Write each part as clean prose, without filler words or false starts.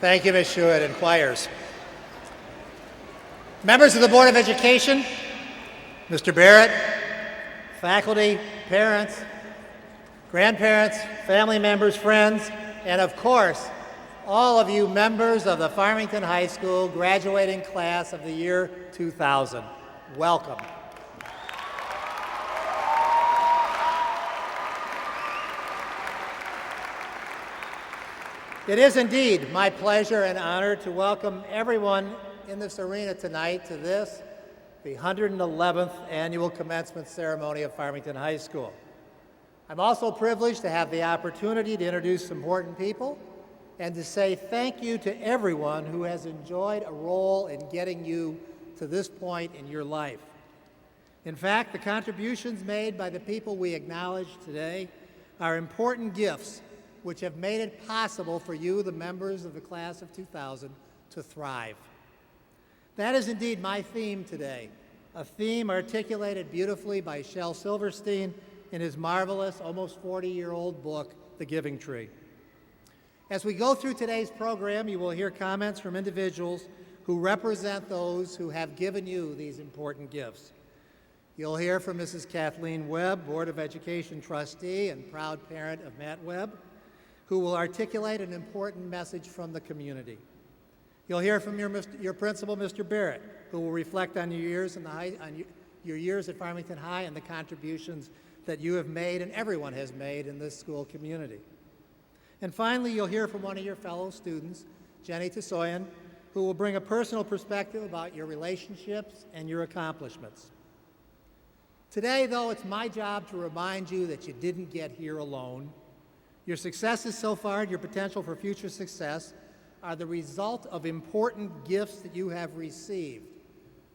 Thank you, Ms. Schuett, and choirs. Members of the Board of Education, Mr. Barrett, faculty, parents, grandparents, family members, friends, and of course, all of you members of the Farmington High School graduating class of the year 2000. Welcome. It is indeed my pleasure and honor to welcome everyone in this arena tonight to this, the 111th Annual Commencement Ceremony of Farmington High School. I'm also privileged to have the opportunity to introduce important people and to say thank you to everyone who has enjoyed a role in getting you to this point in your life. In fact, the contributions made by the people we acknowledge today are important gifts which have made it possible for you, the members of the class of 2000, to thrive. That is indeed my theme today, a theme articulated beautifully by Shel Silverstein in his marvelous, almost 40-year-old book, The Giving Tree. As we go through today's program, you will hear comments from individuals who represent those who have given you these important gifts. You'll hear from Mrs. Kathleen Webb, Board of Education trustee and proud parent of Matt Webb, who will articulate an important message from the community. You'll hear from your principal, Mr. Barrett, who will reflect on your years your years at Farmington High and the contributions that you have made and everyone has made in this school community. And finally, you'll hear from one of your fellow students, Jenny Tasoyan, who will bring a personal perspective about your relationships and your accomplishments. Today, though, it's my job to remind you that you didn't get here alone. Your successes so far and your potential for future success are the result of important gifts that you have received.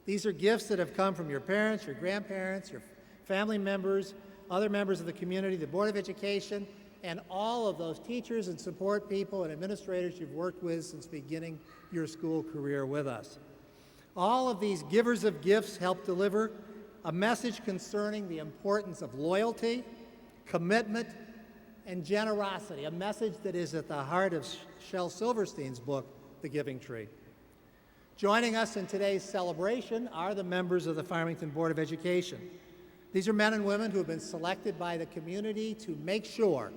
These are gifts that have come from your parents, your grandparents, your family members, other members of the community, the Board of Education, and all of those teachers and support people and administrators you've worked with since beginning your school career with us. All of these givers of gifts help deliver a message concerning the importance of loyalty, commitment, and generosity, a message that is at the heart of Shel Silverstein's book, The Giving Tree. Joining us in today's celebration are the members of the Farmington Board of Education. These are men and women who have been selected by the community to make sure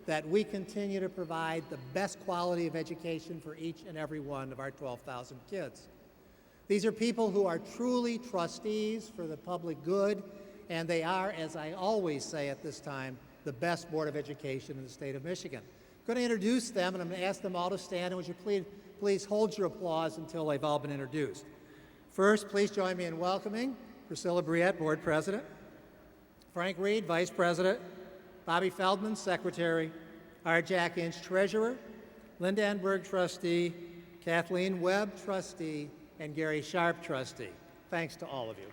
that we continue to provide the best quality of education for each and every one of our 12,000 kids. These are people who are truly trustees for the public good, and they are, as I always say at this time, the best Board of Education in the state of Michigan. I'm going to introduce them, and I'm going to ask them all to stand, and would you please hold your applause until they've all been introduced. First, please join me in welcoming Priscilla Briette, Board President, Frank Reed, Vice President, Bobby Feldman, Secretary, R. Jack Inch, Treasurer, Linda Enberg, Trustee, Kathleen Webb, Trustee, and Gary Sharp, Trustee. Thanks to all of you.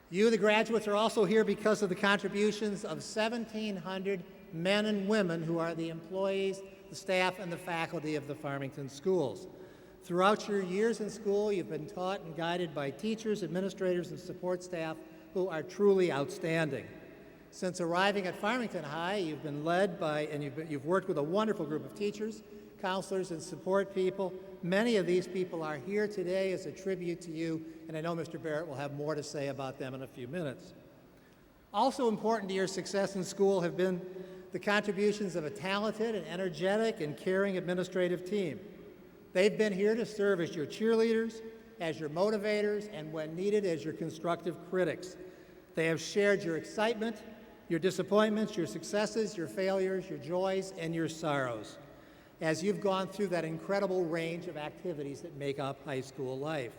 You, the graduates, are also here because of the contributions of 1,700 men and women who are the employees, the staff, and the faculty of the Farmington schools. Throughout your years in school, you've been taught and guided by teachers, administrators, and support staff who are truly outstanding. Since arriving at Farmington High, you've been led by, and you've worked with a wonderful group of teachers, counselors, and support people. Many of these people are here today as a tribute to you, and I know Mr. Barrett will have more to say about them in a few minutes. Also important to your success in school have been the contributions of a talented and energetic and caring administrative team. They've been here to serve as your cheerleaders, as your motivators, and when needed, as your constructive critics. They have shared your excitement, your disappointments, your successes, your failures, your joys, and your sorrows, as you've gone through that incredible range of activities that make up high school life.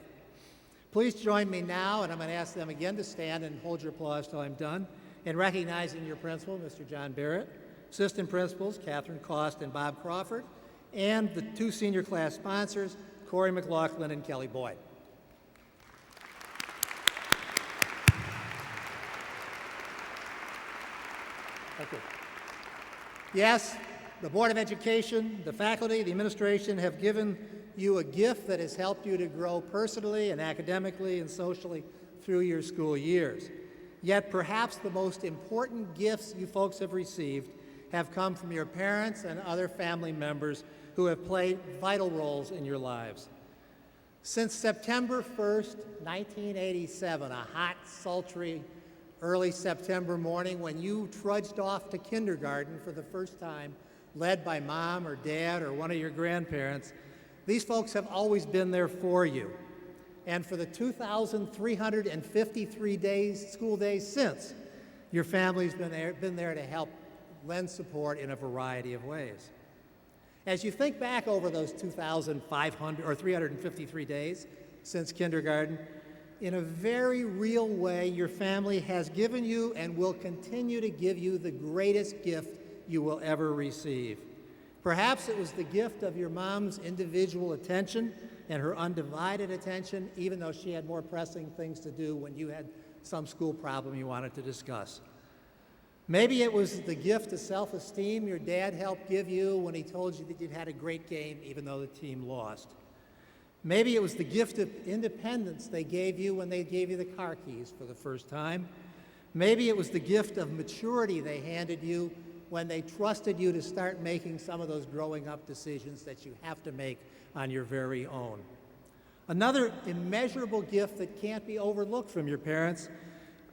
Please join me now, and I'm going to ask them again to stand and hold your applause till I'm done, in recognizing your principal, Mr. John Barrett, assistant principals, Catherine Cost and Bob Crawford, and the two senior class sponsors, Corey McLaughlin and Kelly Boyd. Thank you. Yes, the Board of Education, the faculty, the administration have given you a gift that has helped you to grow personally and academically and socially through your school years. Yet perhaps the most important gifts you folks have received have come from your parents and other family members who have played vital roles in your lives. Since September 1st, 1987, a hot, sultry, early September morning when you trudged off to kindergarten for the first time, led by mom or dad or one of your grandparents, these folks have always been there for you. And for the 2,353 days, school days since, your family's been there to help lend support in a variety of ways. As you think back over those 2,500 or 353 days since kindergarten, in a very real way, your family has given you and will continue to give you the greatest gift you will ever receive. Perhaps it was the gift of your mom's individual attention and her undivided attention, even though she had more pressing things to do when you had some school problem you wanted to discuss. Maybe it was the gift of self-esteem your dad helped give you when he told you that you'd had a great game even though the team lost. Maybe it was the gift of independence they gave you when they gave you the car keys for the first time. Maybe it was the gift of maturity they handed you when they trusted you to start making some of those growing up decisions that you have to make on your very own. Another immeasurable gift that can't be overlooked from your parents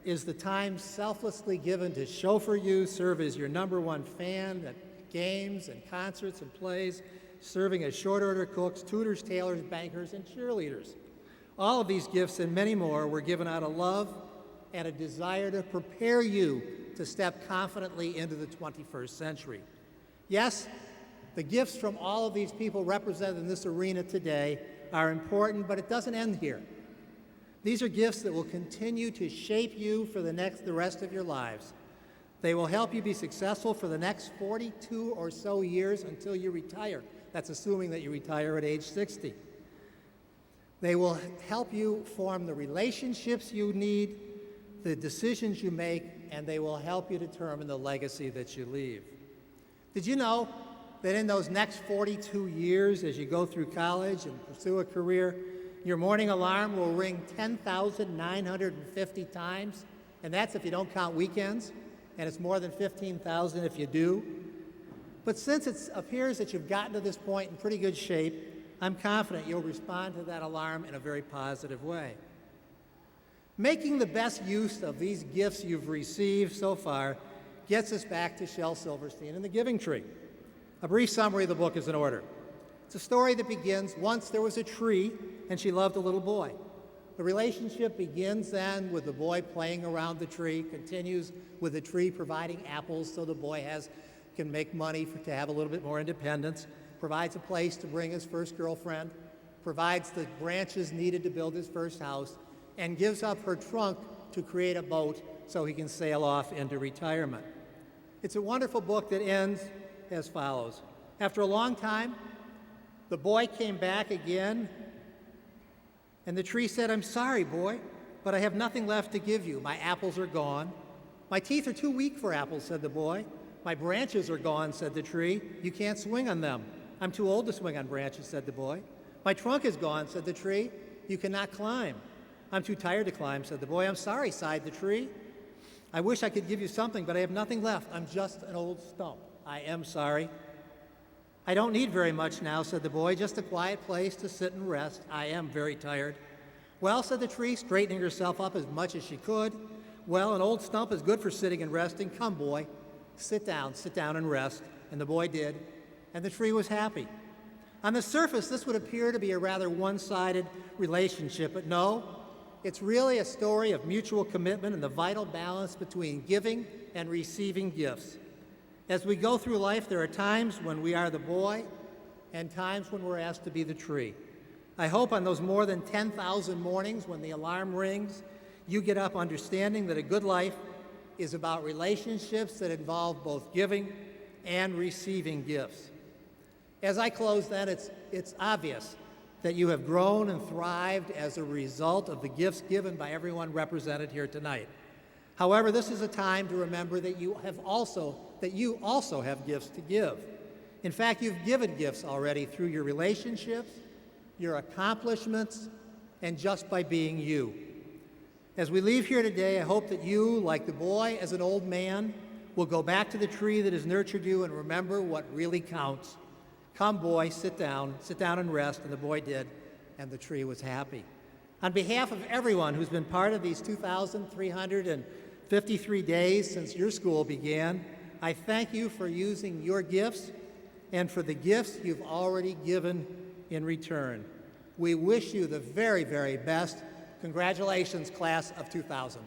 is the time selflessly given to chauffeur you, serve as your #1 fan at games and concerts and plays, serving as short order cooks, tutors, tailors, bankers, and cheerleaders. All of these gifts and many more were given out of love and a desire to prepare you to step confidently into the 21st century. Yes, the gifts from all of these people represented in this arena today are important, but it doesn't end here. These are gifts that will continue to shape you for the rest of your lives. They will help you be successful for the next 42 or so years until you retire. That's assuming that you retire at age 60. They will help you form the relationships you need, the decisions you make, and they will help you determine the legacy that you leave. Did you know that in those next 42 years, as you go through college and pursue a career, your morning alarm will ring 10,950 times, and that's if you don't count weekends, and it's more than 15,000 if you do. But since it appears that you've gotten to this point in pretty good shape, I'm confident you'll respond to that alarm in a very positive way. Making the best use of these gifts you've received so far gets us back to Shel Silverstein and the Giving Tree. A brief summary of the book is in order. It's a story that begins, once there was a tree and she loved a little boy. The relationship begins then with the boy playing around the tree, continues with the tree providing apples so the boy can make money to have a little bit more independence, provides a place to bring his first girlfriend, provides the branches needed to build his first house, and gives up her trunk to create a boat so he can sail off into retirement. It's a wonderful book that ends as follows. After a long time, the boy came back again, and the tree said, "I'm sorry, boy, but I have nothing left to give you. My apples are gone." "My teeth are too weak for apples," said the boy. "My branches are gone," said the tree. "You can't swing on them." "I'm too old to swing on branches," said the boy. "My trunk is gone," said the tree. "You cannot climb." "I'm too tired to climb," said the boy. "I'm sorry," sighed the tree. "I wish I could give you something, but I have nothing left. I'm just an old stump. I am sorry." "I don't need very much now," said the boy, "just a quiet place to sit and rest. I am very tired." "Well," said the tree, straightening herself up as much as she could, "well, an old stump is good for sitting and resting. Come, boy, sit down and rest." And the boy did, and the tree was happy. On the surface, this would appear to be a rather one-sided relationship, but no, it's really a story of mutual commitment and the vital balance between giving and receiving gifts. As we go through life, there are times when we are the boy and times when we're asked to be the tree. I hope on those more than 10,000 mornings when the alarm rings, you get up understanding that a good life is about relationships that involve both giving and receiving gifts. As I close then, it's obvious that you have grown and thrived as a result of the gifts given by everyone represented here tonight. However, this is a time to remember that you also have gifts to give. In fact, you've given gifts already through your relationships, your accomplishments, and just by being you. As we leave here today, I hope that you, like the boy as an old man, will go back to the tree that has nurtured you and remember what really counts. "Come, boy, sit down and rest," and the boy did, and the tree was happy. On behalf of everyone who's been part of these 2,353 days since your school began, I thank you for using your gifts and for the gifts you've already given in return. We wish you the very, very best. Congratulations, class of 2000.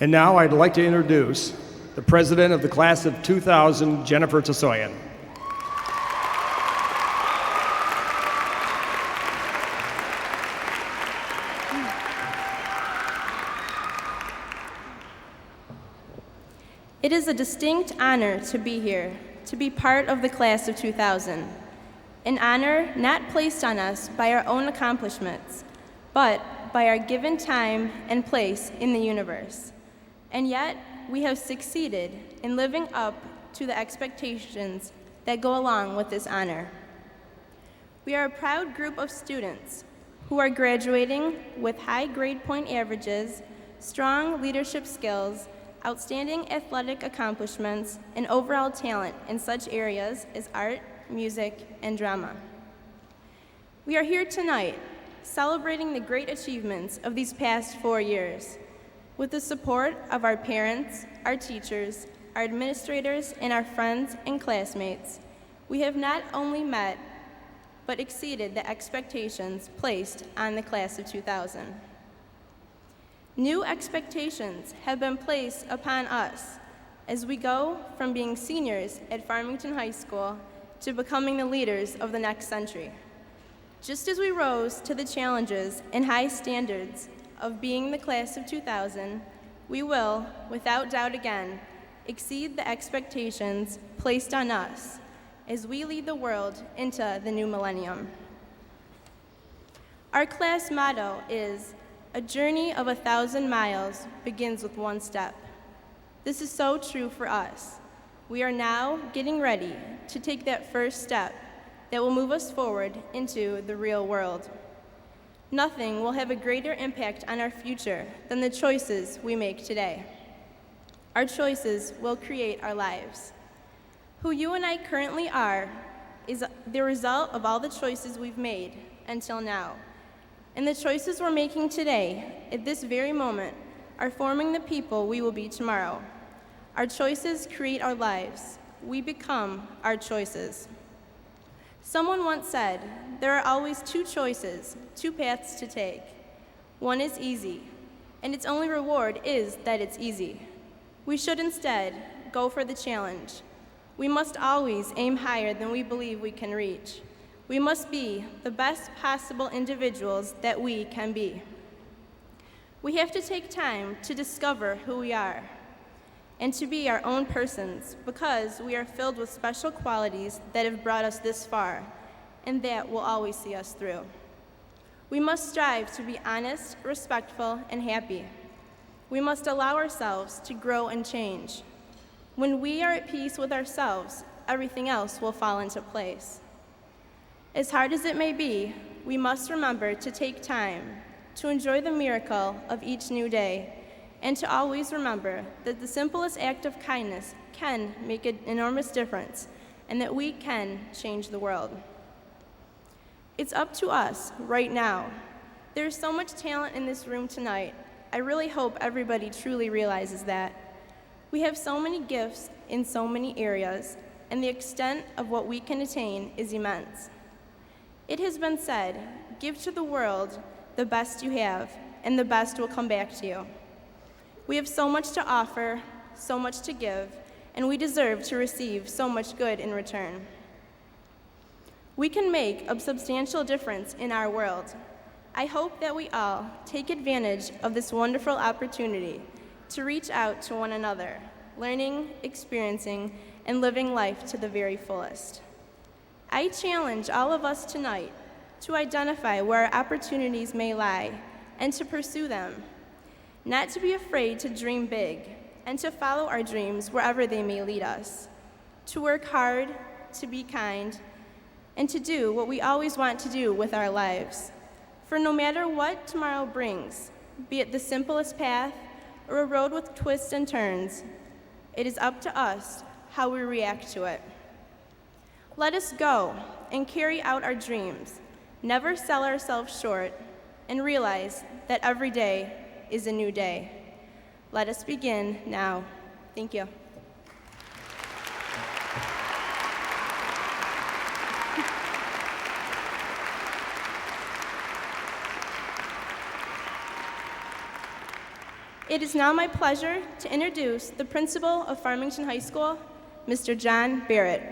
And now I'd like to introduce the president of the class of 2000, Jennifer Tasoyan. It is a distinct honor to be here, to be part of the class of 2000. An honor not placed on us by our own accomplishments, but by our given time and place in the universe. And yet, we have succeeded in living up to the expectations that go along with this honor. We are a proud group of students who are graduating with high grade point averages, strong leadership skills, outstanding athletic accomplishments, and overall talent in such areas as art, music, and drama. We are here tonight celebrating the great achievements of these past 4 years. With the support of our parents, our teachers, our administrators, and our friends and classmates, we have not only met, but exceeded the expectations placed on the class of 2000. New expectations have been placed upon us as we go from being seniors at Farmington High School to becoming the leaders of the next century. Just as we rose to the challenges and high standards of being the class of 2000, we will, without doubt again, exceed the expectations placed on us as we lead the world into the new millennium. Our class motto is, "A journey of 1,000 miles begins with one step." This is so true for us. We are now getting ready to take that first step that will move us forward into the real world. Nothing will have a greater impact on our future than the choices we make today. Our choices will create our lives. Who you and I currently are is the result of all the choices we've made until now. And the choices we're making today, at this very moment, are forming the people we will be tomorrow. Our choices create our lives. We become our choices. Someone once said, there are always two choices, two paths to take. One is easy, and its only reward is that it's easy. We should instead go for the challenge. We must always aim higher than we believe we can reach. We must be the best possible individuals that we can be. We have to take time to discover who we are and to be our own persons because we are filled with special qualities that have brought us this far and that will always see us through. We must strive to be honest, respectful, and happy. We must allow ourselves to grow and change. When we are at peace with ourselves, everything else will fall into place. As hard as it may be, we must remember to take time to enjoy the miracle of each new day and to always remember that the simplest act of kindness can make an enormous difference and that we can change the world. It's up to us right now. There's so much talent in this room tonight. I really hope everybody truly realizes that. We have so many gifts in so many areas, and the extent of what we can attain is immense. It has been said, give to the world the best you have, and the best will come back to you. We have so much to offer, so much to give, and we deserve to receive so much good in return. We can make a substantial difference in our world. I hope that we all take advantage of this wonderful opportunity to reach out to one another, learning, experiencing, and living life to the very fullest. I challenge all of us tonight to identify where our opportunities may lie and to pursue them, not to be afraid to dream big and to follow our dreams wherever they may lead us, to work hard, to be kind, and to do what we always want to do with our lives. For no matter what tomorrow brings, be it the simplest path or a road with twists and turns, it is up to us how we react to it. Let us go and carry out our dreams, never sell ourselves short, and realize that every day is a new day. Let us begin now. Thank you. It is now my pleasure to introduce the principal of Farmington High School, Mr. John Barrett.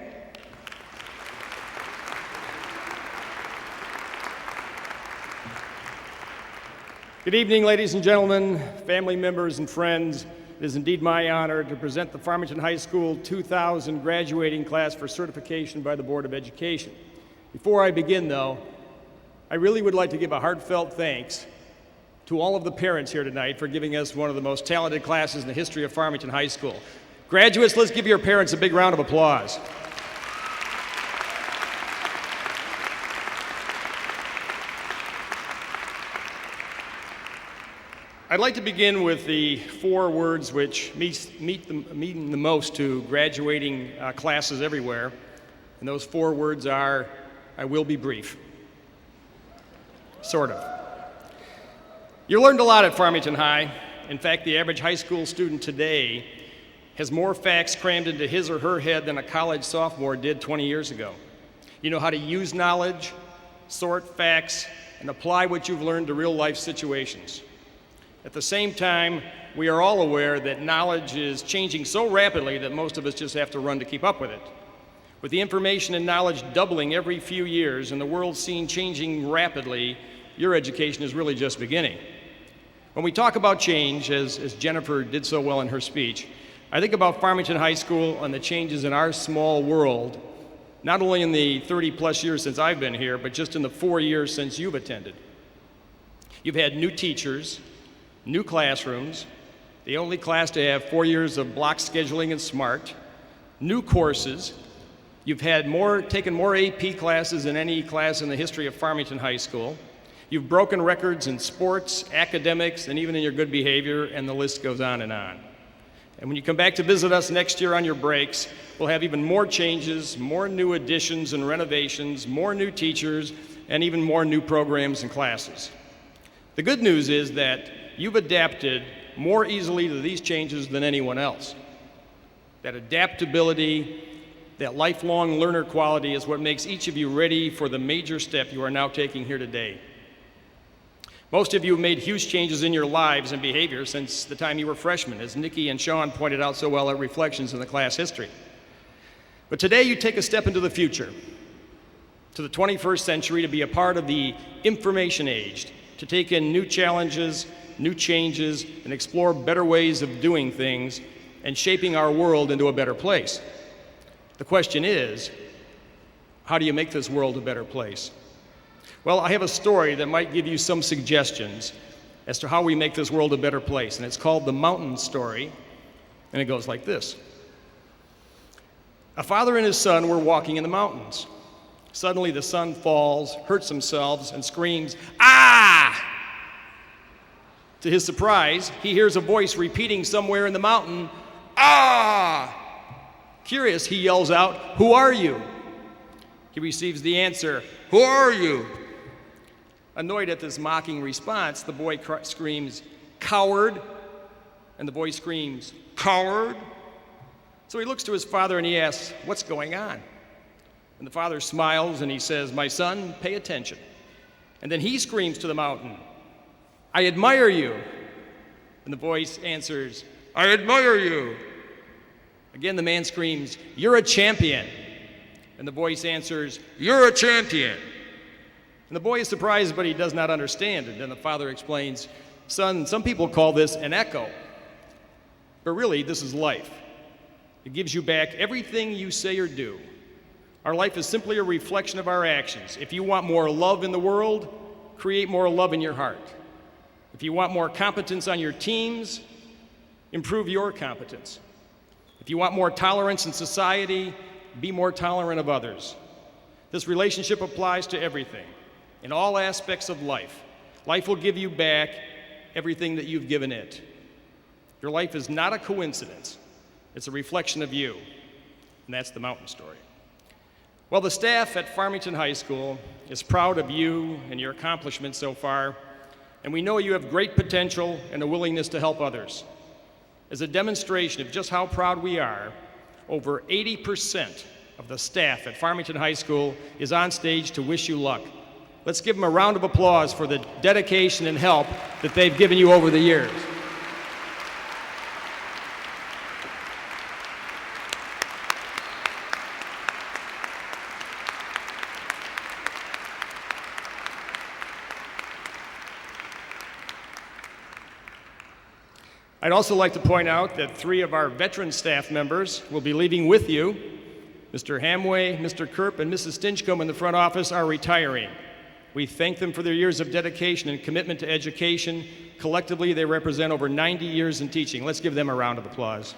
Good evening, ladies and gentlemen, family members and friends. It is indeed my honor to present the Farmington High School 2000 graduating class for certification by the Board of Education. Before I begin, though, I really would like to give a heartfelt thanks to all of the parents here tonight for giving us one of the most talented classes in the history of Farmington High School. Graduates, let's give your parents a big round of applause. I'd like to begin with the four words which mean the most to graduating classes everywhere. And those four words are, I will be brief. Sort of. You learned a lot at Farmington High. In fact, the average high school student today has more facts crammed into his or her head than a college sophomore did 20 years ago. You know how to use knowledge, sort facts, and apply what you've learned to real-life situations. At the same time, we are all aware that knowledge is changing so rapidly that most of us just have to run to keep up with it. With the information and knowledge doubling every few years and the world scene changing rapidly, your education is really just beginning. When we talk about change, as Jennifer did so well in her speech, I think about Farmington High School and the changes in our small world, not only in the 30-plus years since I've been here, but just in the 4 years since you've attended. You've had new teachers, new classrooms, the only class to have 4 years of block scheduling and SMART, new courses. You've had taken more AP classes than any class in the history of Farmington High School. You've broken records in sports, academics, and even in your good behavior, and the list goes on and on. And when you come back to visit us next year on your breaks, we'll have even more changes, more new additions and renovations, more new teachers, and even more new programs and classes. The good news is that you've adapted more easily to these changes than anyone else. That adaptability, that lifelong learner quality is what makes each of you ready for the major step you are now taking here today. Most of you have made huge changes in your lives and behavior since the time you were freshmen, as Nikki and Sean pointed out so well at Reflections in the class history. But today you take a step into the future, to the 21st century, to be a part of the information age, to take in new challenges, new changes, and explore better ways of doing things and shaping our world into a better place. The question is, how do you make this world a better place? Well, I have a story that might give you some suggestions as to how we make this world a better place, and it's called The Mountain Story, and it goes like this. A father and his son were walking in the mountains. Suddenly the son falls, hurts himself, and screams, "Ah!" To his surprise, he hears a voice repeating somewhere in the mountain, "Ah!" Curious, he yells out, "Who are you?" He receives the answer, "Who are you?" Annoyed at this mocking response, the boy screams, "Coward!" And the boy screams, "Coward!" So he looks to his father and he asks, "What's going on?" And the father smiles and he says, "My son, pay attention." And then he screams to the mountain, "I admire you." And the voice answers, "I admire you." Again, the man screams, "You're a champion." And the voice answers, "You're a champion." And the boy is surprised, but he does not understand. And then the father explains, "Son, some people call this an echo. But really, this is life. It gives you back everything you say or do. Our life is simply a reflection of our actions. If you want more love in the world, create more love in your heart. If you want more competence on your teams, improve your competence. If you want more tolerance in society, be more tolerant of others. This relationship applies to everything, in all aspects of life. Life will give you back everything that you've given it. Your life is not a coincidence. It's a reflection of you, and that's the mountain story." Well, the staff at Farmington High School is proud of you and your accomplishments so far, and we know you have great potential and a willingness to help others. As a demonstration of just how proud we are, over 80% of the staff at Farmington High School is on stage to wish you luck. Let's give them a round of applause for the dedication and help that they've given you over the years. I'd also like to point out that 3 of our veteran staff members will be leaving with you. Mr. Hamway, Mr. Kerp, and Mrs. Stinchcomb in the front office are retiring. We thank them for their years of dedication and commitment to education. Collectively, they represent over 90 years in teaching. Let's give them a round of applause.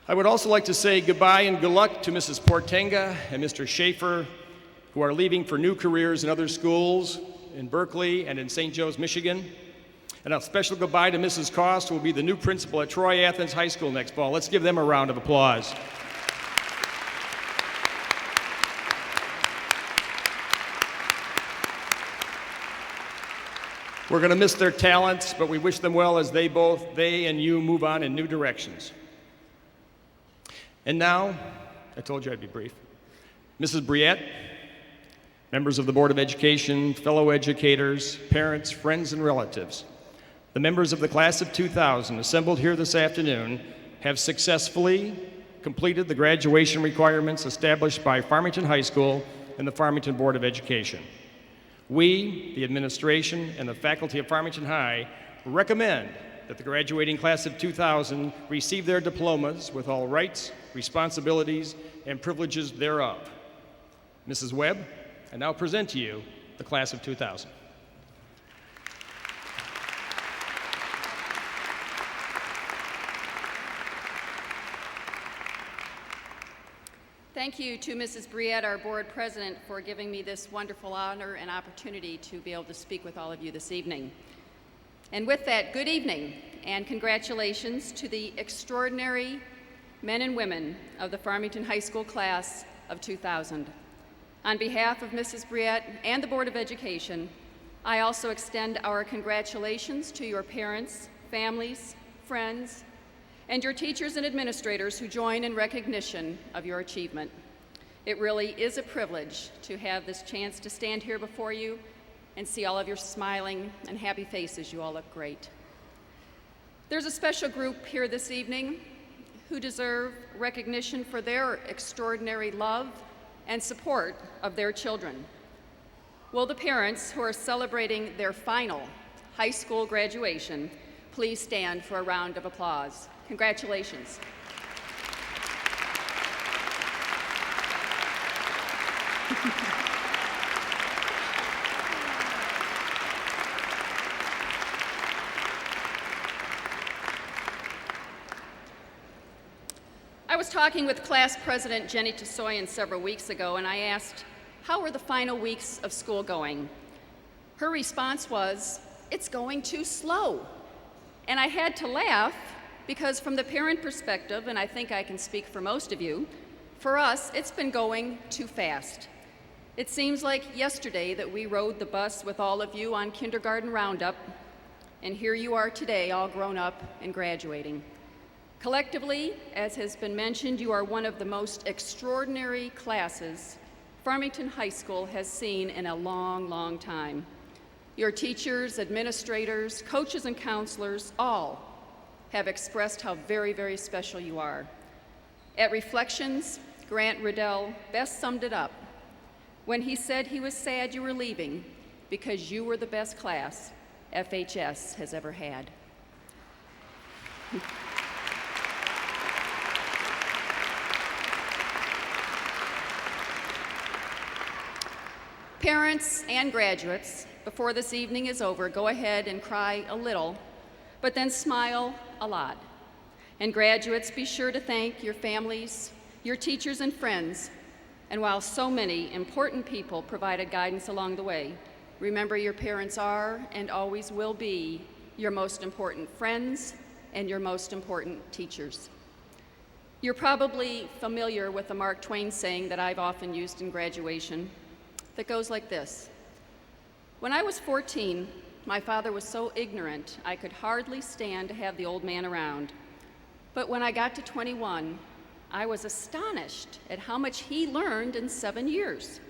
I would also like to say goodbye and good luck to Mrs. Portenga and Mr. Schaefer, who are leaving for new careers in other schools in Berkeley and in St. Joe's, Michigan. And a special goodbye to Mrs. Cost, who will be the new principal at Troy Athens High School next fall. Let's give them a round of applause. We're going to miss their talents, but we wish them well as they and you move on in new directions. And now, I told you I'd be brief. Mrs. Briette, members of the Board of Education, fellow educators, parents, friends, and relatives, the members of the class of 2000 assembled here this afternoon have successfully completed the graduation requirements established by Farmington High School and the Farmington Board of Education. We, the administration, and the faculty of Farmington High recommend that the graduating class of 2000 receive their diplomas with all rights, responsibilities, and privileges thereof. Mrs. Webb, I now present to you the class of 2000. Thank you to Mrs. Briette, our board president, for giving me this wonderful honor and opportunity to be able to speak with all of you this evening. And with that, good evening and congratulations to the extraordinary men and women of the Farmington High School class of 2000. On behalf of Mrs. Briette and the Board of Education, I also extend our congratulations to your parents, families, friends, and your teachers and administrators who join in recognition of your achievement. It really is a privilege to have this chance to stand here before you and see all of your smiling and happy faces. You all look great. There's a special group here this evening who deserve recognition for their extraordinary love and support of their children. Will the parents who are celebrating their final high school graduation please stand for a round of applause? Congratulations. I was talking with class president Jenny Tasoyan several weeks ago, and I asked, how are the final weeks of school going? Her response was, it's going too slow. And I had to laugh because from the parent perspective, and I think I can speak for most of you, for us, it's been going too fast. It seems like yesterday that we rode the bus with all of you on kindergarten roundup, and here you are today, all grown up and graduating. Collectively, as has been mentioned, you are one of the most extraordinary classes Farmington High School has seen in a long, long time. Your teachers, administrators, coaches, and counselors all have expressed how very, very special you are. At Reflections, Grant Riddell best summed it up when he said he was sad you were leaving because you were the best class FHS has ever had. Parents and graduates, before this evening is over, go ahead and cry a little, but then smile a lot. And graduates, be sure to thank your families, your teachers and friends, and while so many important people provided guidance along the way, remember your parents are and always will be your most important friends and your most important teachers. You're probably familiar with the Mark Twain saying that I've often used in graduation that goes like this. When I was 14, my father was so ignorant I could hardly stand to have the old man around. But when I got to 21, I was astonished at how much he learned in 7 years.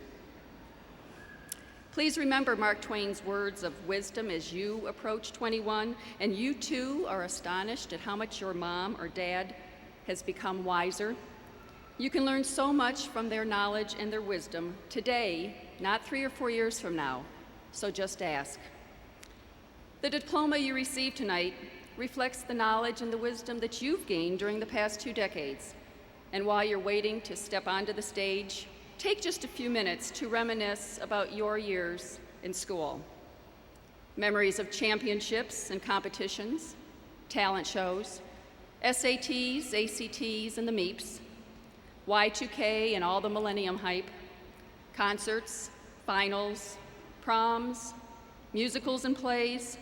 Please remember Mark Twain's words of wisdom as you approach 21, and you too are astonished at how much your mom or dad has become wiser. You can learn so much from their knowledge and their wisdom today, not 3 or 4 years from now, so just ask. The diploma you receive tonight reflects the knowledge and the wisdom that you've gained during the past 2 decades. And while you're waiting to step onto the stage, take just a few minutes to reminisce about your years in school. Memories of championships and competitions, talent shows, SATs, ACTs, and the MEEPs, Y2K and all the millennium hype, concerts, finals, proms, musicals and plays,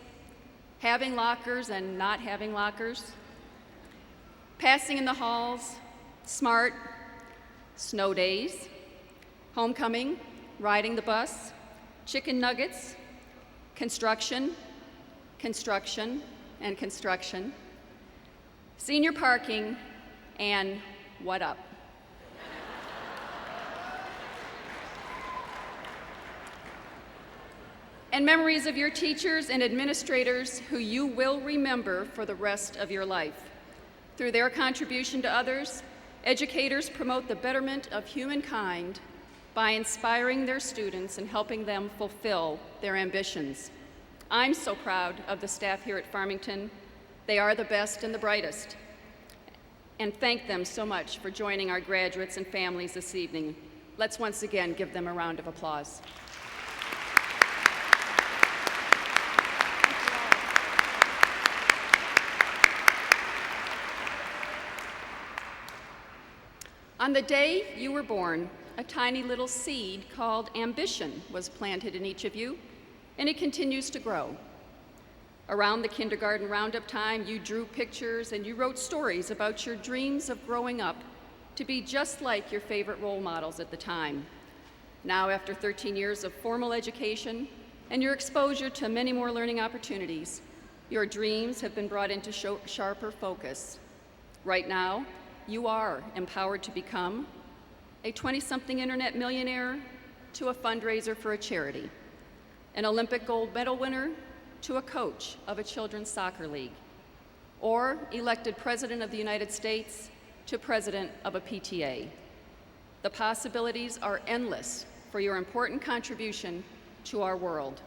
having lockers and not having lockers, passing in the halls, smart, snow days, homecoming, riding the bus, chicken nuggets, construction, construction, and construction, senior parking, and what up? And memories of your teachers and administrators who you will remember for the rest of your life. Through their contribution to others, educators promote the betterment of humankind by inspiring their students and helping them fulfill their ambitions. I'm so proud of the staff here at Farmington. They are the best and the brightest. And thank them so much for joining our graduates and families this evening. Let's once again give them a round of applause. On the day you were born, a tiny little seed called ambition was planted in each of you, and it continues to grow. Around the kindergarten roundup time, you drew pictures and you wrote stories about your dreams of growing up to be just like your favorite role models at the time. Now, after 13 years of formal education and your exposure to many more learning opportunities, your dreams have been brought into sharper focus. Right now, you are empowered to become a 20-something internet millionaire to a fundraiser for a charity, an Olympic gold medal winner to a coach of a children's soccer league, or elected President of the United States to President of a PTA. The possibilities are endless for your important contribution to our world.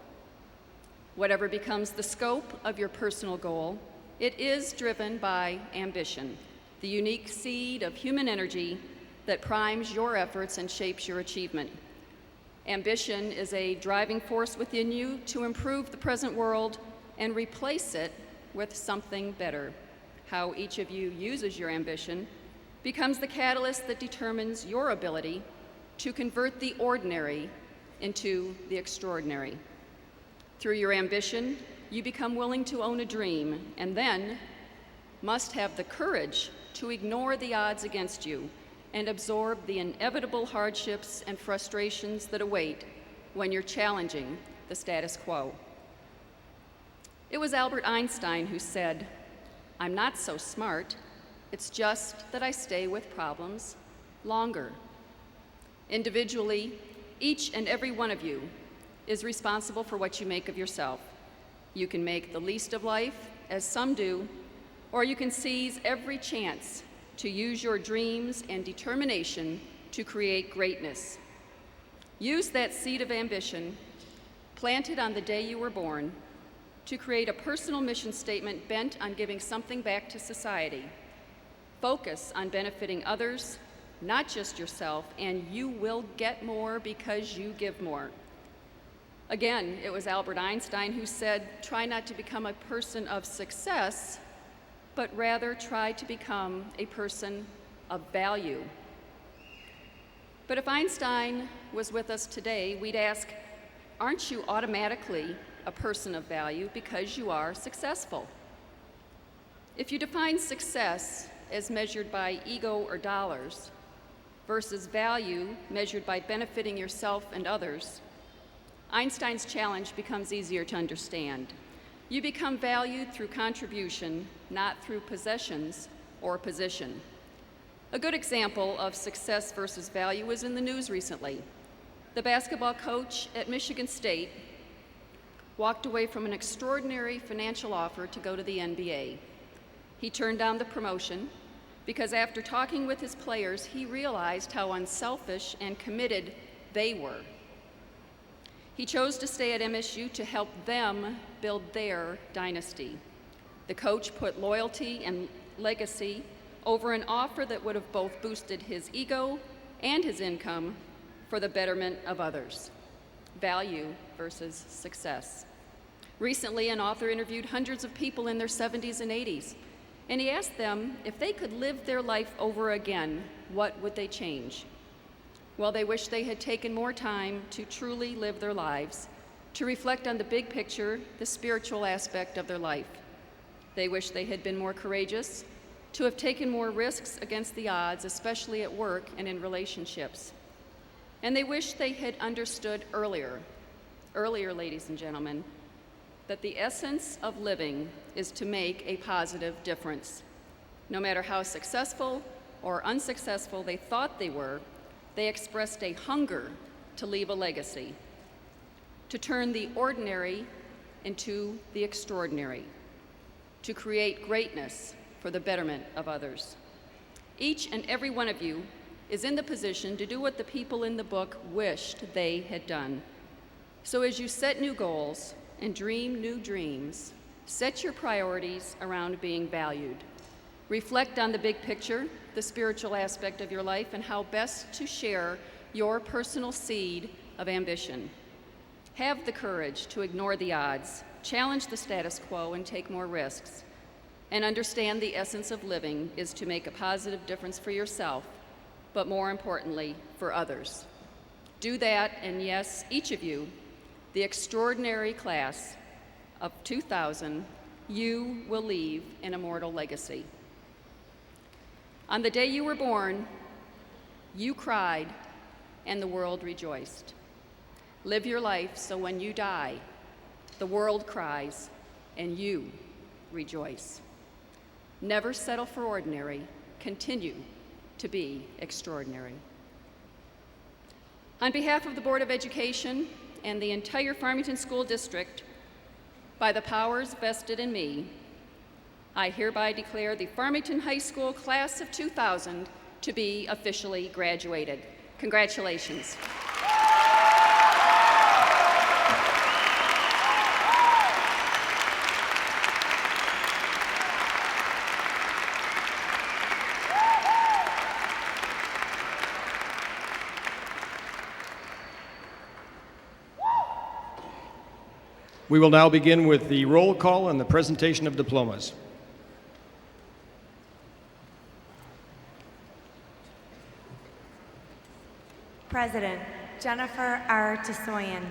Whatever becomes the scope of your personal goal, it is driven by ambition, the unique seed of human energy that primes your efforts and shapes your achievement. Ambition is a driving force within you to improve the present world and replace it with something better. How each of you uses your ambition becomes the catalyst that determines your ability to convert the ordinary into the extraordinary. Through your ambition, you become willing to own a dream and then must have the courage to ignore the odds against you and absorb the inevitable hardships and frustrations that await when you're challenging the status quo. It was Albert Einstein who said, "I'm not so smart, it's just that I stay with problems longer." Individually, each and every one of you is responsible for what you make of yourself. You can make the least of life, as some do, or you can seize every chance to use your dreams and determination to create greatness. Use that seed of ambition, planted on the day you were born, to create a personal mission statement bent on giving something back to society. Focus on benefiting others, not just yourself, and you will get more because you give more. Again, it was Albert Einstein who said, "Try not to become a person of success, but rather try to become a person of value." But if Einstein was with us today, we'd ask, aren't you automatically a person of value because you are successful? If you define success as measured by ego or dollars versus value measured by benefiting yourself and others, Einstein's challenge becomes easier to understand. You become valued through contribution, not through possessions or position. A good example of success versus value was in the news recently. The basketball coach at Michigan State walked away from an extraordinary financial offer to go to the NBA. He turned down the promotion because after talking with his players, he realized how unselfish and committed they were. He chose to stay at MSU to help them build their dynasty. The coach put loyalty and legacy over an offer that would have both boosted his ego and his income for the betterment of others. Value versus success. Recently, an author interviewed hundreds of people in their 70s and 80s, and he asked them if they could live their life over again, what would they change? Well, they wish they had taken more time to truly live their lives, to reflect on the big picture, the spiritual aspect of their life. They wish they had been more courageous, to have taken more risks against the odds, especially at work and in relationships. And they wish they had understood earlier, ladies and gentlemen, that the essence of living is to make a positive difference. No matter how successful or unsuccessful they thought they were, they expressed a hunger to leave a legacy, to turn the ordinary into the extraordinary, to create greatness for the betterment of others. Each and every one of you is in the position to do what the people in the book wished they had done. So as you set new goals and dream new dreams, set your priorities around being valued. Reflect on the big picture, the spiritual aspect of your life, and how best to share your personal seed of ambition. Have the courage to ignore the odds, challenge the status quo, and take more risks. And understand the essence of living is to make a positive difference for yourself, but more importantly, for others. Do that, and yes, each of you, the extraordinary class of 2000, you will leave an immortal legacy. On the day you were born, you cried and the world rejoiced. Live your life so when you die, the world cries and you rejoice. Never settle for ordinary. Continue to be extraordinary. On behalf of the Board of Education and the entire Farmington School District, by the powers vested in me, I hereby declare the Farmington High School Class of 2000 to be officially graduated. Congratulations. We will now begin with the roll call and the presentation of diplomas. President, Jennifer R. Tasoyan.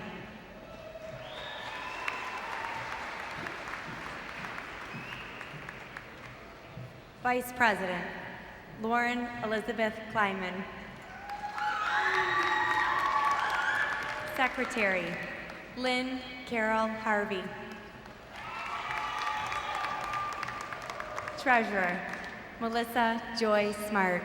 Vice President, Lauren Elizabeth Kleinman. Secretary, Lynn Carol Harvey. Treasurer, Melissa Joy Smart.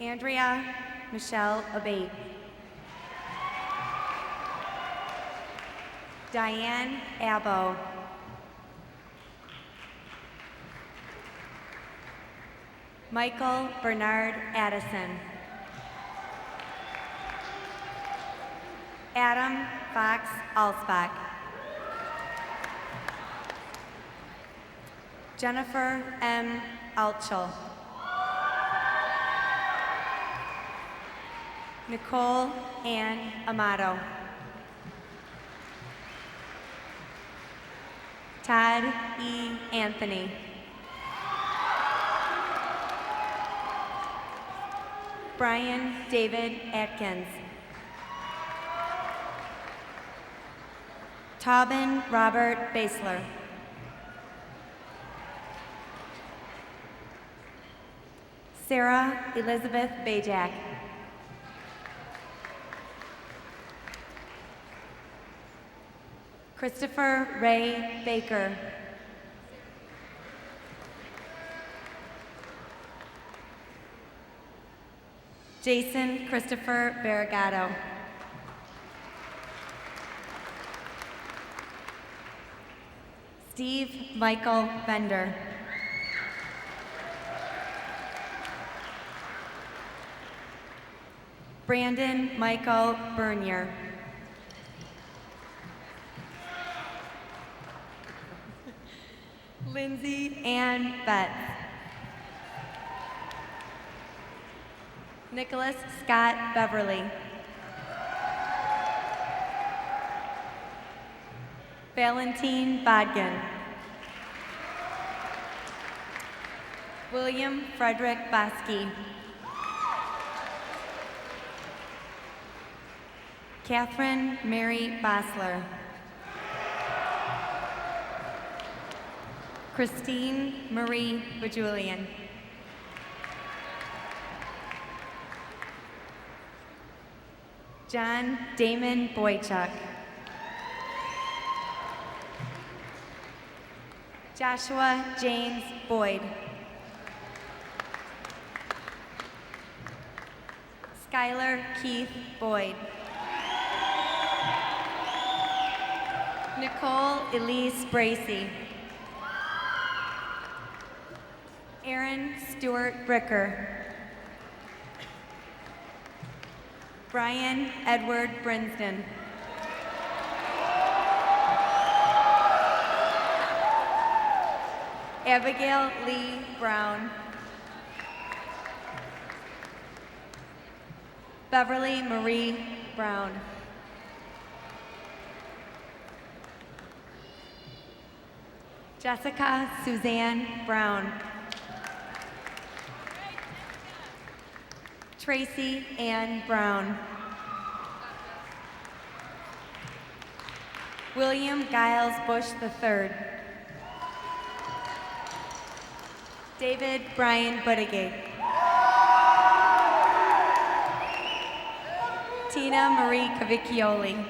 Andrea Michelle Abate. Diane Abbo. Michael Bernard Addison. Adam Fox Alsbach. Jennifer M. Altschul. Nicole Ann Amato. Todd E. Anthony. Brian David Atkins. Tobin Robert Basler. Sarah Elizabeth Bajak. Christopher Ray Baker. Jason Christopher Barragato. Steve Michael Bender. Brandon Michael Bernier. Lindsay Ann Betts. Nicholas Scott Beverly. Valentine Bodkin. William Frederick Bosky. Catherine Mary Bosler. Christine Marie Bajulian. John Damon Boychuk. Joshua James Boyd. Skylar Keith Boyd. Nicole Elise Bracy. Aaron Stewart Bricker. Brian Edward Brinsden. Abigail Lee Brown. Beverly Marie Brown. Jessica Suzanne Brown. Tracy Ann Brown. William Giles Bush III. David Brian Buttigieg. Tina Marie Cavicchioli.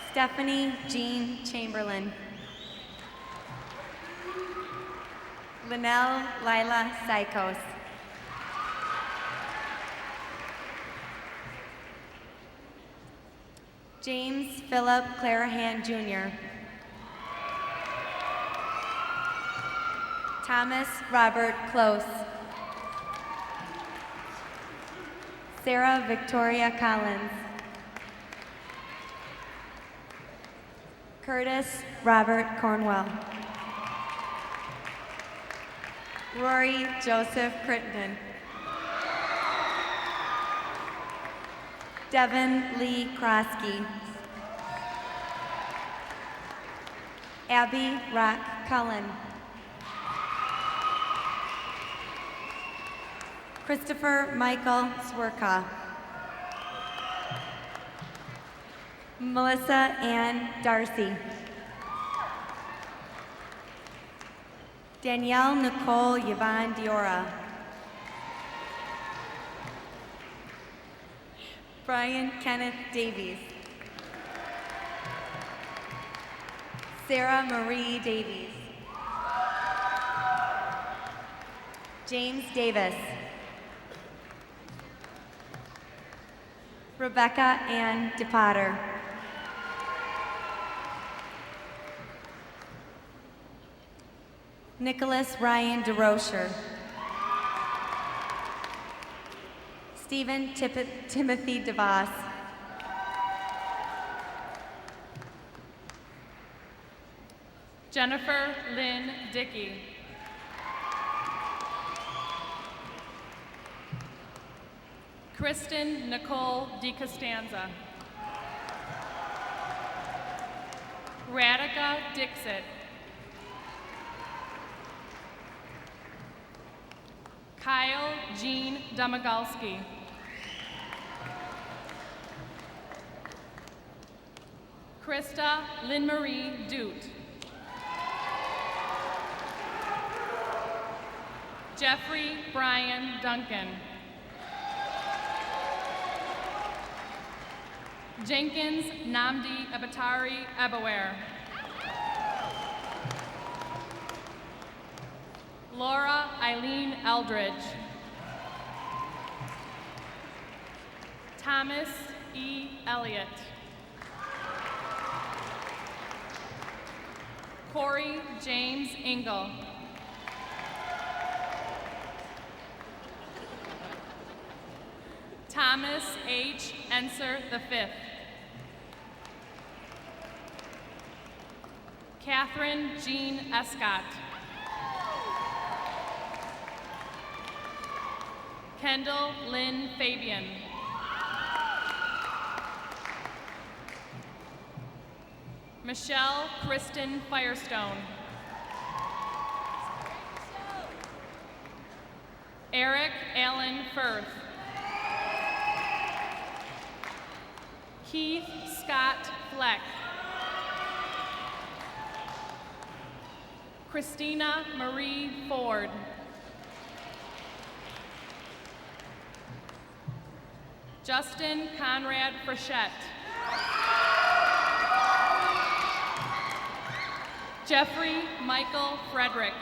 Stephanie Jean Chamberlain. Linnell Lila Sykos. James Philip Clarahan Jr. Thomas Robert Close. Sarah Victoria Collins. Curtis Robert Cornwell. Rory Joseph Crittenden. Devin Lee Krosky. Abby Rock Cullen. Christopher Michael Swerka. Melissa Ann Darcy. Danielle Nicole Yvonne Diora. Brian Kenneth Davies. Sarah Marie Davies. James Davis. Rebecca Ann DePotter. Nicholas Ryan DeRocher. Stephen Timothy DeVos. Jennifer Lynn Dickey. Kristen Nicole DiCostanza. Radhika Dixit. Kyle Jean Domagalski. Krista Lynn Marie Doot. Jeffrey Brian Duncan. Jenkins Namdi Abatari Abaware. Laura Eileen Eldridge. Thomas E. Elliott. Corey James Engel. Thomas H. Enser V. Catherine Jean Escott. Kendall Lynn Fabian. Michelle Kristen Firestone. Eric Allen Firth. Keith Scott Fleck. Christina Marie Ford. Justin Conrad Frechette. Jeffrey Michael Frederick.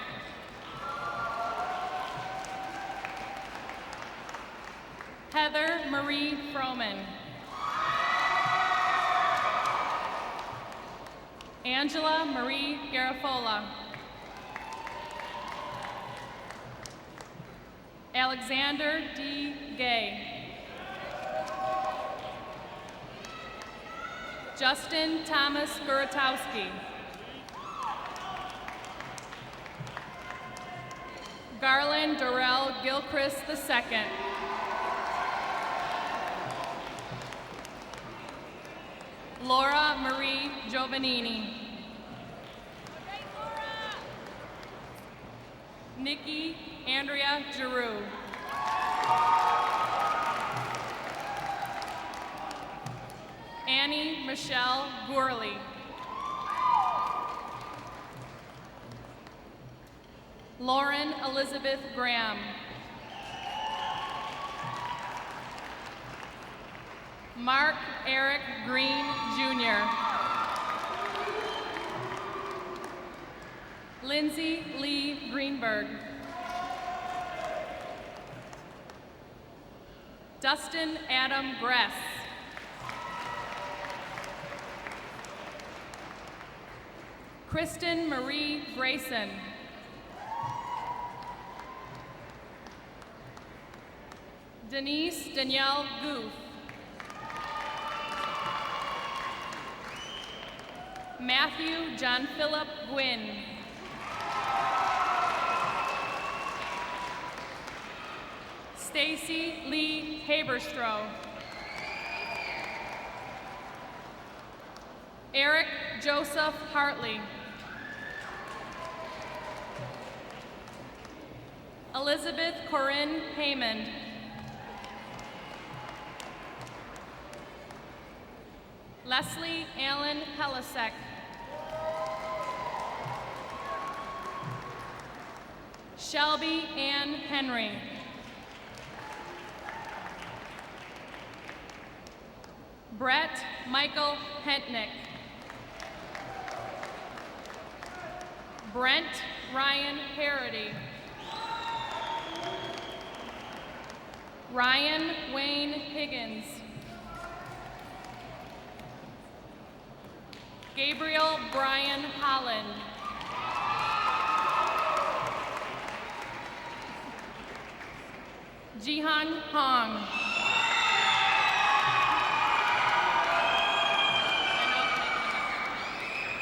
Heather Marie Froman. Angela Marie Garafola. Alexander D. Gay. Justin Thomas Guratowski. Garland Durrell Gilchrist II. Laura Marie Giovannini. Nikki Andrea Giroux. Annie Michelle Gourley. Lauren Elizabeth Graham. Mark Eric Green, Jr. Lindsay Lee Greenberg. Dustin Adam Gress. Kristen Marie Grayson. Denise Danielle Goof. Matthew John Philip Gwynn. Stacy Lee Haberstroh. Eric Joseph Hartley. Elizabeth Corinne Haymond. Leslie Allen Helisek. Shelby Ann Henry. Brett Michael Hentnick. Brent Ryan Harity. Ryan Wayne Higgins. Gabriel Brian Holland. Jihan Hong.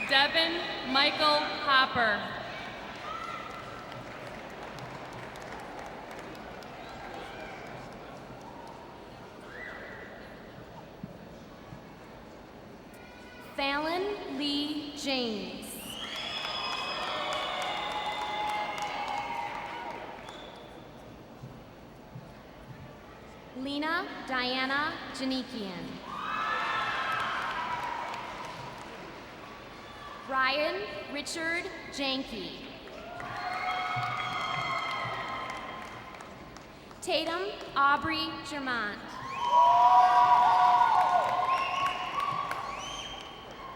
Devin Michael Hopper. Fallon Lee James. Lena Diana Janikian. Ryan Richard Janke. Tatum Aubrey Germont.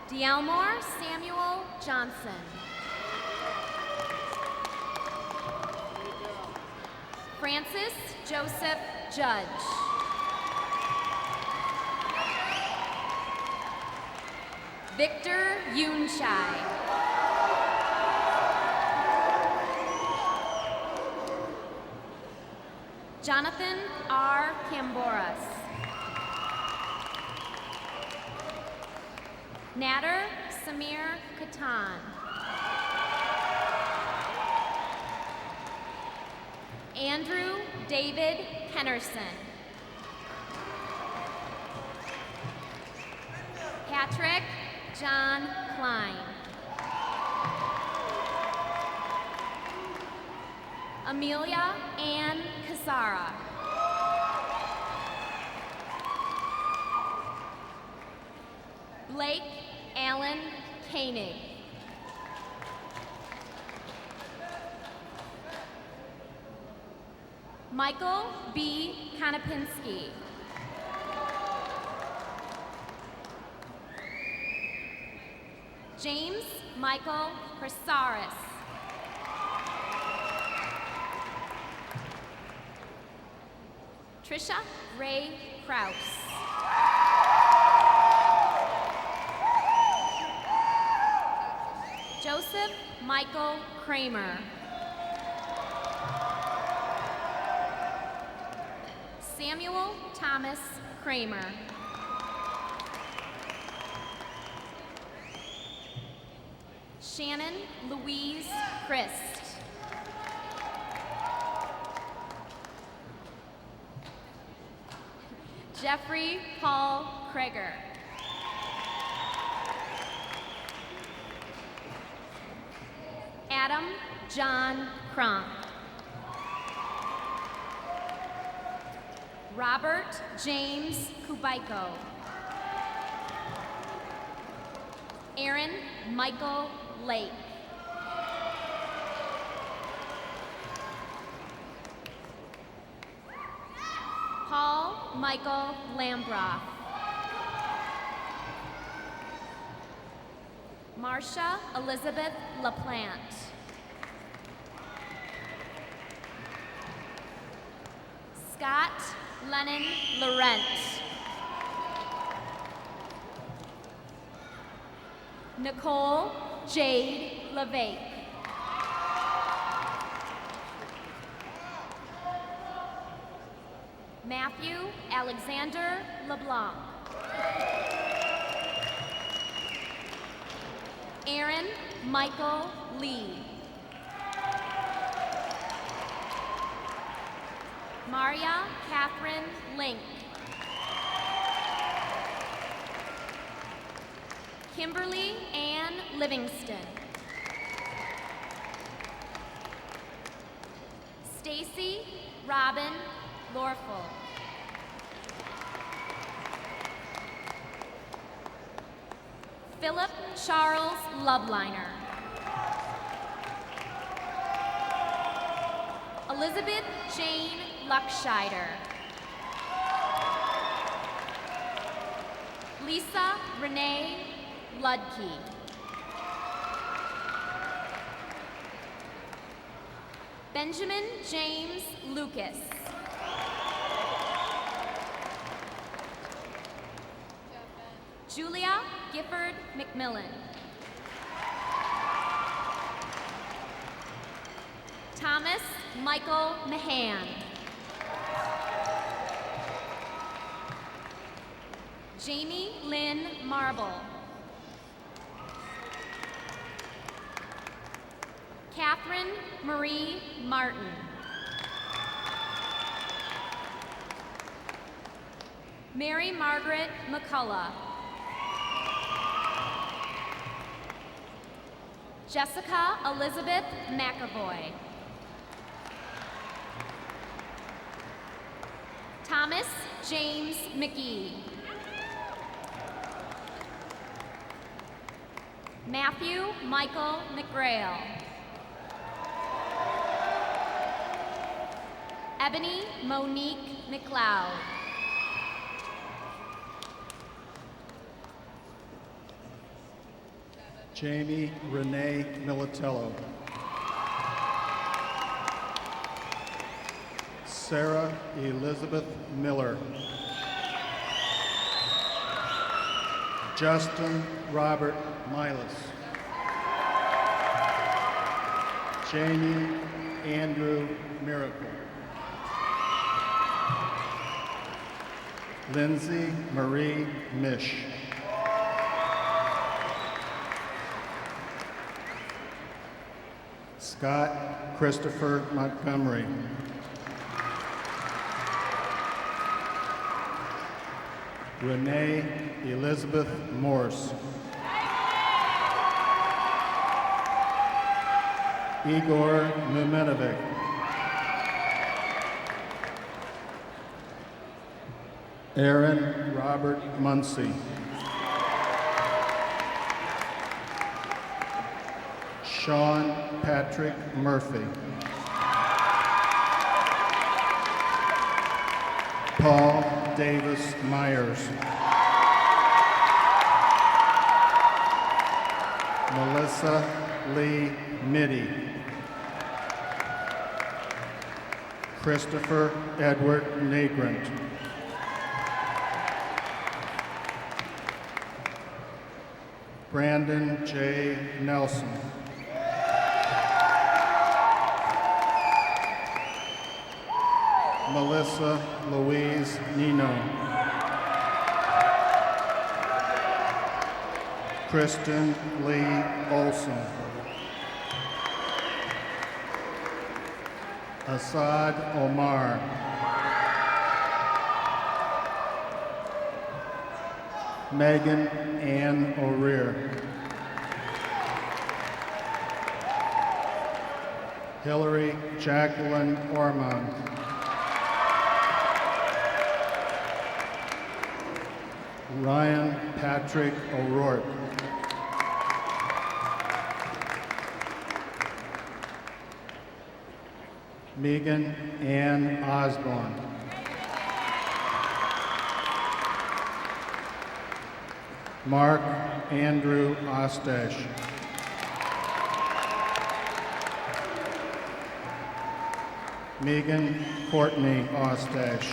Dielmore Samuel Johnson. Francis Joseph Judge. Victor Yoonchai. Jonathan R. Camboras. Nader Samir Katan. Andrew David Henderson. Patrick John Klein. Amelia Ann Casara. Blake Allen Koenig. Michael B. Konopinski. James Michael Chrysaris. Trisha Ray Kraus. Joseph Michael Kramer. Samuel Thomas Kramer. Shannon Louise Christ. Jeffrey Paul Krager. Adam John Cronk. Robert James Kubaiko. Aaron Michael Lake. Paul Michael Lambroff. Marcia Elizabeth LaPlante. Scott Lennon Laurent. Nicole Jade LeVake. Matthew Alexander LeBlanc. Aaron Michael Lee. Maria Catherine Link. Kimberly Ann Livingston. Stacy Robin Lorful. Philip Charles Loveliner. Elizabeth Jane Luckscheider. Lisa Renee Ludke. Benjamin James Lucas. Julia Gifford McMillan. Thomas Michael Mahan. Jamie Lynn Marble. Catherine Marie Martin. Mary Margaret McCullough. Jessica Elizabeth McAvoy. Thomas James McGee. Matthew Michael McGrail. Ebony Monique McLeod. Jamie Renee Militello. Sarah Elizabeth Miller. Justin Robert Milas. Jamie Andrew Miracle. Lindsay Marie Mish. Scott Christopher Montgomery. Renee Elizabeth Morse. Igor Numenovic. Aaron Robert Muncy. Sean Patrick Murphy. Paul Davis Myers. Melissa Lee Mitty. Christopher Edward Nagrant. Brandon J. Nelson. Melissa Louise Nino. Kristen Lee Olson. Asad Omar. Megan Ann O'Rear. Hillary Jacqueline Ormond. Ryan Patrick O'Rourke. Megan Ann Osborne. Mark Andrew Ostash. Megan Courtney Ostash.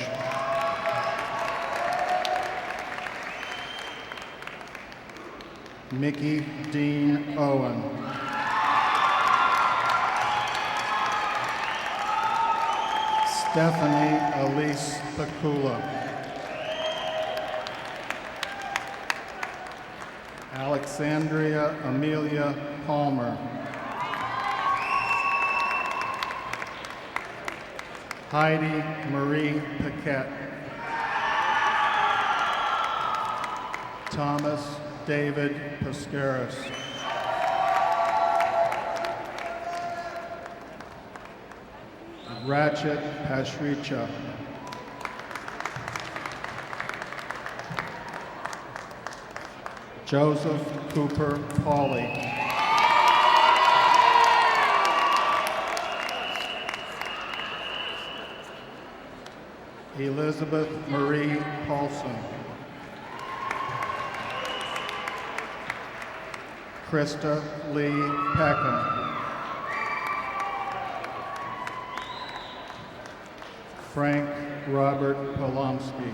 Mickey Dean Owen. Stephanie Elise Pacula. Alexandria Amelia Palmer. Heidi Marie Paquette. Thomas David Pascaris. Ratchet Pashricha. Joseph Cooper Pauley. Elizabeth Marie Paulson. Krista Lee Peckham. Frank Robert Polomsky.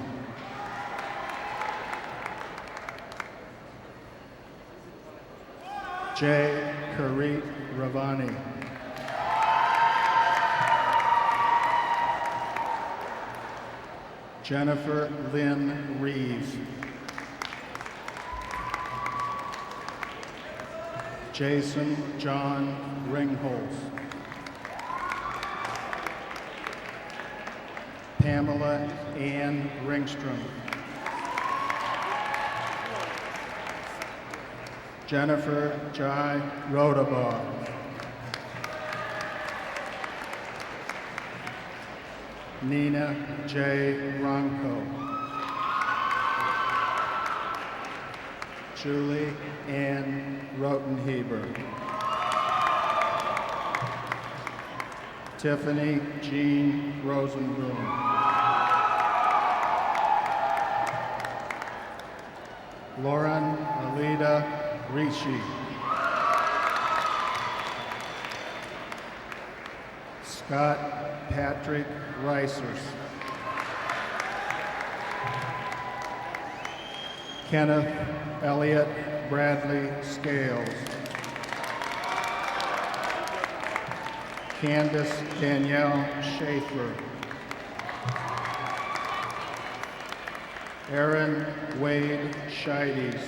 J. Karit Ravani. Jennifer Lynn Reeves. Jason John Ringholz. Pamela Ann Ringstrom. Jennifer Jai Rodabaugh. Nina J. Ronco. Julie Ann Rotenheber. Tiffany Jean Rosenblum. Lauren Alida Ricci. Scott Patrick Reisers. Kenneth Elliott Bradley Scales. Candace Danielle Schaefer. Aaron Wade Scheides.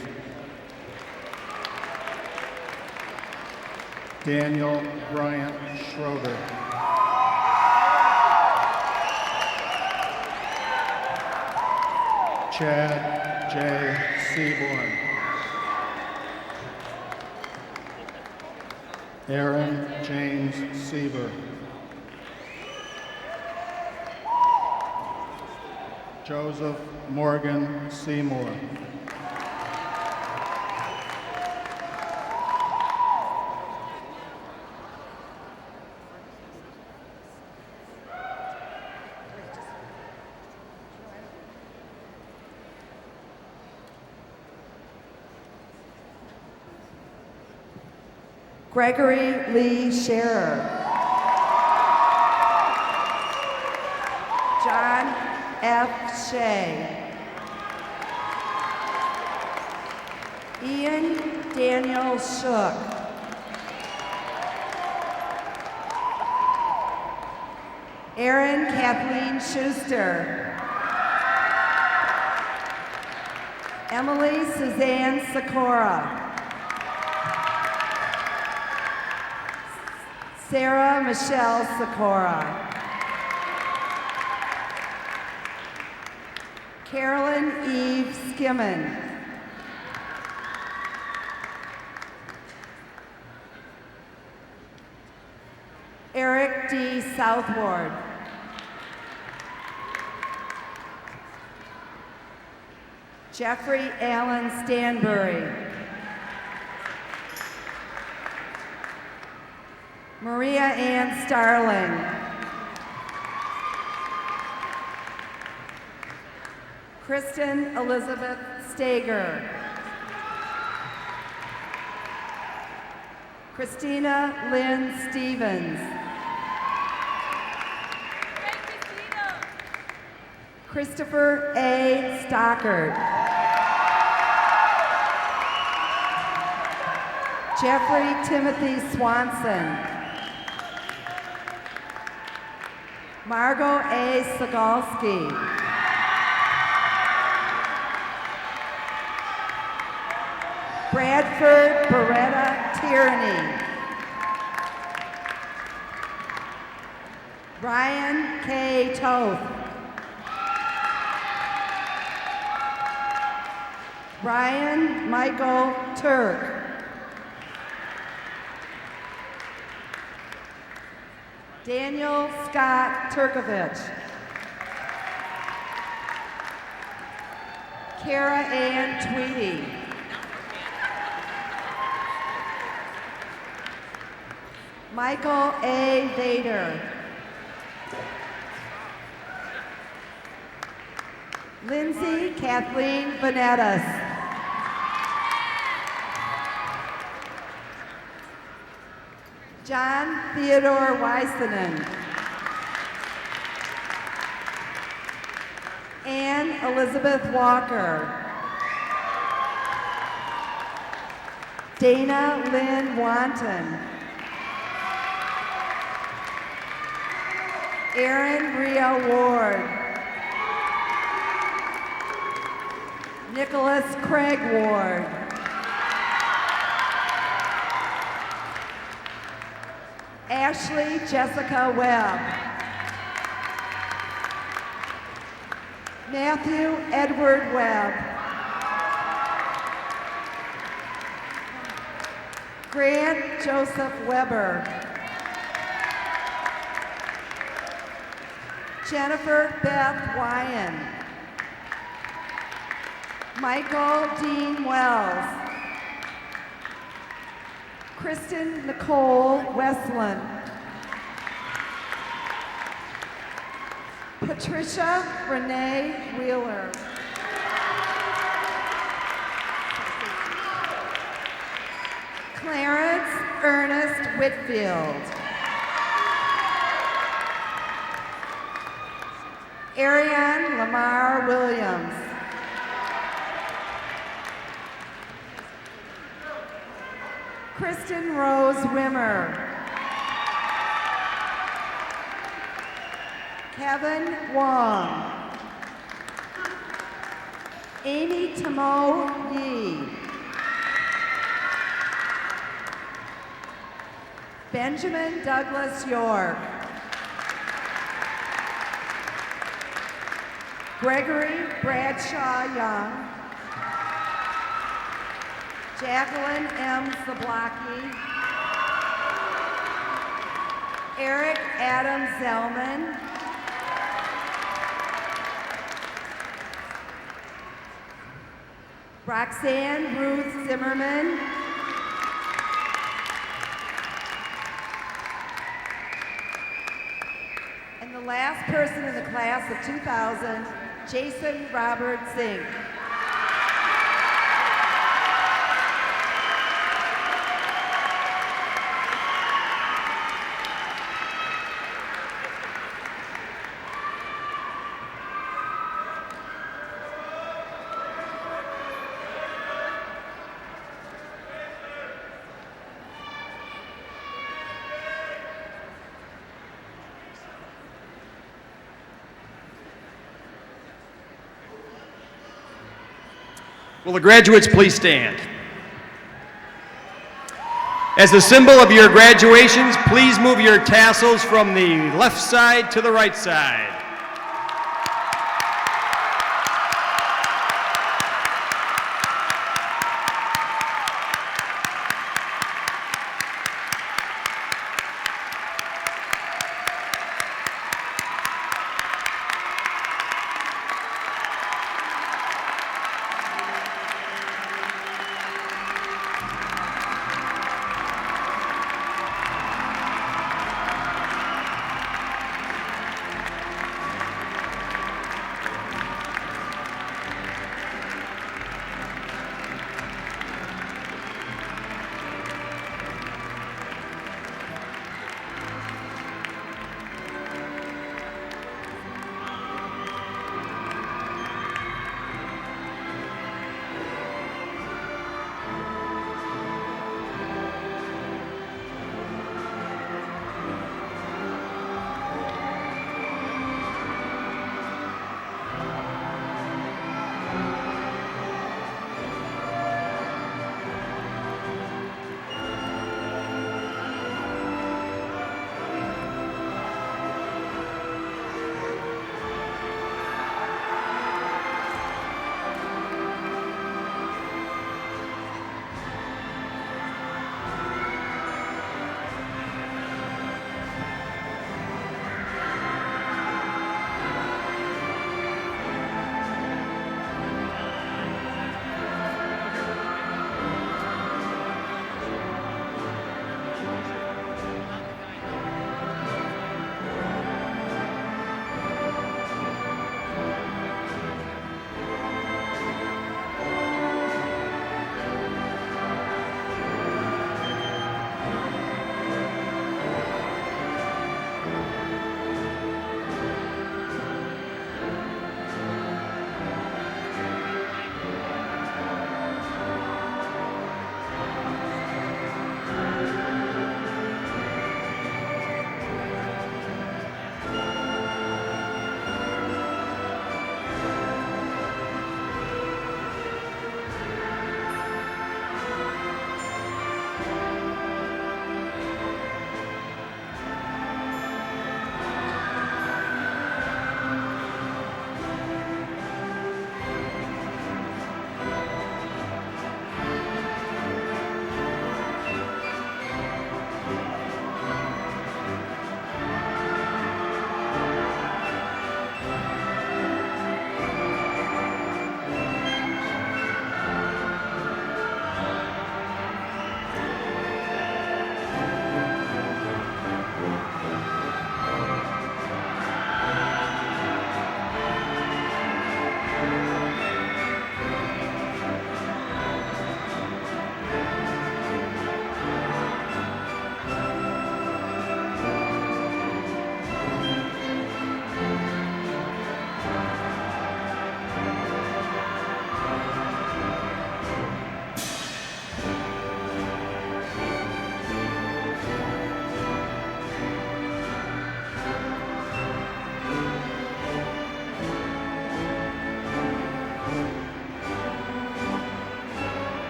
Daniel Bryant Schroeder. Chad J. Seaborn. Aaron James Sieber. Joseph Morgan Seymour. Gregory Lee Scherer. John F. Shea. Ian Daniel Shook. Erin Kathleen Schuster. Emily Suzanne Sikora. Sarah Michelle Sikora. Carolyn Eve Skimmon. Eric D. Southward. Jeffrey Allen Stanbury. Maria Ann Starling. Kristen Elizabeth Stager. Christina Lynn Stevens. Christopher A. Stockard. Jeffrey Timothy Swanson. Margot A. Sagalski. Bradford Beretta Tierney. Ryan K. Toth. Ryan Michael Turk. Daniel Scott Turkovich. Kara Ann Tweedy. Michael A. Vader. Lindsay Kathleen Vanetas. John Theodore Weissenen. Anne Elizabeth Walker. Dana Lynn Wanton. Erin Rhea Ward. Nicholas Craig Ward. Ashley Jessica Webb. Matthew Edward Webb. Grant Joseph Weber. Jennifer Beth Wyan. Michael Dean Wells. Kristen Nicole Westland. Patricia Renee Wheeler. Clarence Ernest Whitfield. Ariane Lamar Williams. Kristen Rose Wimmer. Kevin Wong. Amy Tamo Yee. Benjamin Douglas York. Gregory Bradshaw Young. Jacqueline M. Zablocki. Eric Adam Zellman. Roxanne Ruth Zimmerman. And the last person in the class of 2000, Jason Robert Zink. Will the graduates please stand? As a symbol of your graduations, please move your tassels from the left side to the right side.